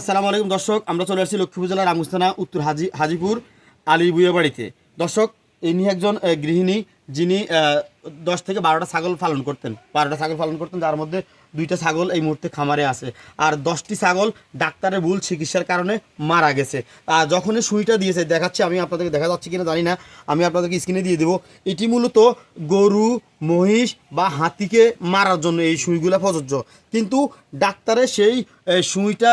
আসসালামু আলাইকুম দর্শক, আমরা চলে আসছি লক্ষ্মীপুর জেলার রামগঞ্জ থানা উত্তর হাজিপুর আলী বুয়া বাড়িতে। দর্শক, ইনি একজন গৃহিণী যিনি 10 থেকে 12টা ছাগল পালন করতেন। যার মধ্যে 2টা ছাগল এই মুহূর্তে খামারে আছে, আর 10টি ছাগল ডাক্তারের ভুল চিকিৎসার কারণে মারা গেছে। যখনই সুইটা দিয়েছে, দেখাচ্ছি, আমি আপনাদেরকে দেখা যাচ্ছে কিনা জানি না, আমি আপনাদেরকে স্ক্রিনে দিয়ে দেবো। এটি মূলত গরু, মহিষ বা হাতিকে মারার জন্য এই সুইগুলো প্রযোজ্য, কিন্তু ডাক্তারের সেই সুইটা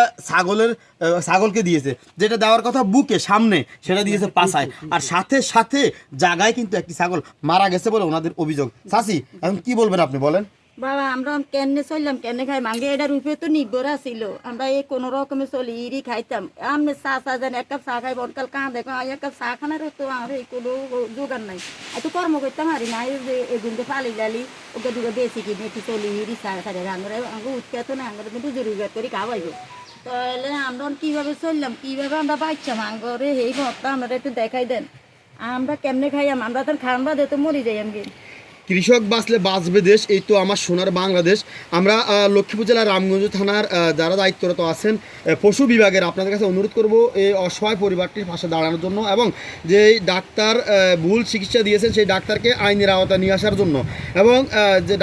ছাগলকে দিয়েছে। যেটা দেওয়ার কথা বুকে সামনে, সেটা দিয়েছে পাছায়, আর সাথে সাথে জায়গায় কিন্তু একটি ছাগল মারা গেছে বলে ওনাদের অভিযোগ। চাচি, এখন কি বলবেন আপনি, বলেন। বাবা, আমরা কেনে চললাম, কেনে খাই মাঙ্গে এটার উপরে তো নির্ভর ছিল। আমরা এই কোনো রকমে চলি ইরি খাইতাম। আমি চা জানি এক কাপ চা খাই, বনকাল কাঁ দেখো এক কাপ চা খানার তো আমার এই কোনো জোগাড় নাই। এত কর্ম করতাম আর না, যে এগুলো পালি ডালি ওকে দুটো বেশি কিনে একটু চলি ইরি চা খাই আঙরে আঙু উৎখাত না, আঙরে কিন্তু জরুরি করে খাওয়াইব। তাহলে আমরা কীভাবে চললাম, কীভাবে আমরা বাচ্চাম আঙ্গরে এই ঘরটা আমরা একটু দেখাই দেন। আমরা কেমনে খাইয়াম? আমরা তো খানবা দিয়ে তো মরি যাই আমি। কৃষক বাঁচলে বাঁচবে দেশ, এই তো আমার সোনার বাংলাদেশ। আমরা লক্ষ্মীপুর জেলার রামগঞ্জ থানার যারা দায়িত্বরত আছেন পশু বিভাগের, আপনাদের কাছে অনুরোধ করব এই অসহায় পরিবারটির পাশে দাঁড়ানোর জন্য, এবং যে ডাক্তার ভুল চিকিৎসা দিয়েছেন সেই ডাক্তারকে আইনের আওতায় নিয়ে আসার জন্য, এবং যে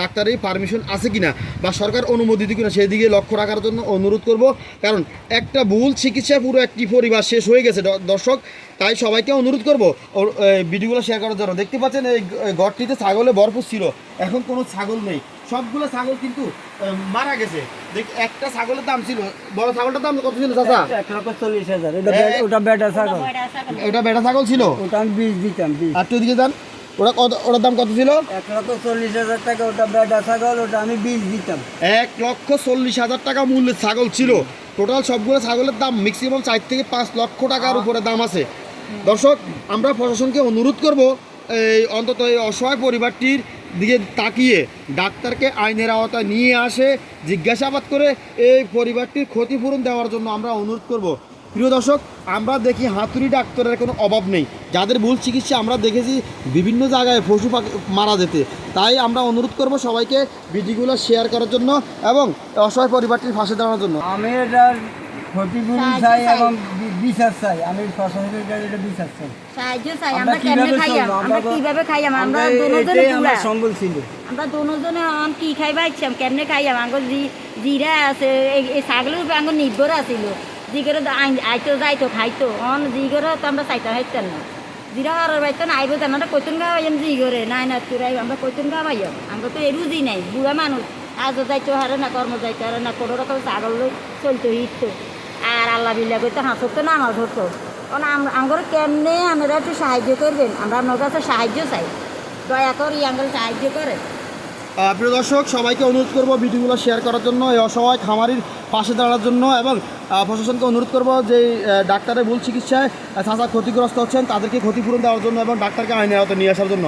ডাক্তারের পারমিশন আছে কিনা বা সরকার অনুমোদিত কিনা সেই দিকে লক্ষ্য রাখার জন্য অনুরোধ করব। কারণ একটা ভুল চিকিৎসা পুরো একটি পরিবার শেষ হয়ে গেছে দর্শক। তাই সবাইকে অনুরোধ করবো ভিডিওগুলো শেয়ার করার জন্য। দেখতে পাচ্ছেন এই ঘরটিতে ছাগলে ভরপুর ছিল, এখন কোনো ছাগল নেই, সবগুলো ছাগল কিন্তু মারা গেছে। একটা ছাগলের দাম ছিল, বড় ছাগলটার দাম কত ছিল চাচা? 1,40,000। ওটা বেটা ছাগল, ওটা বেটা ছাগল ছিল, ওটা আমি 20 দিতাম। আর তুই দিকে যান, ওটার দাম কত ছিল? 1,40,000 টাকা ওটা বেটা ছাগল, ওটা আমি 20 দিতাম। 1,40,000 টাকা মূল্যের ছাগল ছিল। টোটাল সবগুলো ছাগলের দাম ম্যাক্সিমাম 4 থেকে 5 লক্ষ টাকার উপরে দাম আছে। দর্শক, আমরা প্রশাসনকে অনুরোধ করব এই অন্তত এই অসহায় পরিবারটির দিকে তাকিয়ে ডাক্তারকে আইনের আওতায় নিয়ে আসে জিজ্ঞাসাবাদ করে এই পরিবারটির ক্ষতিপূরণ দেওয়ার জন্য আমরা অনুরোধ করব। প্রিয় দর্শক, আমরা দেখি হাতুড়ি ডাক্তারের কোনো অভাব নেই, যাদের ভুল চিকিৎসা আমরা দেখেছি বিভিন্ন জায়গায় পশু পাখি মারা যেতে। তাই আমরা অনুরোধ করব সবাইকে ভিডিওগুলো শেয়ার করার জন্য এবং অসহায় পরিবারটির পাশে দাঁড়ানোর জন্য। আমি এটার ক্ষতিপূরণ চাই এবং বিচার চাই। আমি প্রশাসনের কাছে এটা বিচার চাই, সাহায্য চাই। আমরা কেমনে খাইয়াম? আমরা কিভাবে খাইয়াম? আমরা দুজনে আমরা সম্বল ছিল, আমরা দুজনে কি খাইবা ইচ্ছাম, কেমনে খাইয়াম? আঙ্গুর জিরা আছে, এই ছাগলের উপরে আঙ্গুর নির্ভর আছিল। জিগরে আইতো যাইতো খাইতো, অন জিগরে তো আমরা চাইতে হাইতাম না। জিরা আর বাইতো না আইব জানা কইতুন খাওয়াইম জিগরে নাই না তুরাই আমরা কইতুন খাওয়াইম। আঙ্গুর তো এরুজি নাই, বুড়া মানুষ আজও যাইতো হারে না, কর্ম যাইতে হারে না, কোনো রকম ছাগল চলতো হিটতো। আর আল্লাহ বিল্লা করতো হাসতো না নামাজ হতো। কারণ আঙ্গুর কেমনে আমরা একটু সাহায্য করবেন, আমরা আপনার কাছে সাহায্য চাই, দয়া করি আঙ্গুর সাহায্য করে। প্রিয় দর্শক, সবাইকে অনুরোধ করব ভিডিওগুলো শেয়ার করার জন্য, এই অসহায় খামারির পাশে দাঁড়ানোর জন্য, এবং প্রশাসনকে অনুরোধ করব যে ডাক্তারের ভুল চিকিৎসায় চাচা ক্ষতিগ্রস্ত হচ্ছেন তাদেরকে ক্ষতিপূরণ দেওয়ার জন্য এবং ডাক্তারকে আইনের আওতায় নিয়ে আসার জন্য।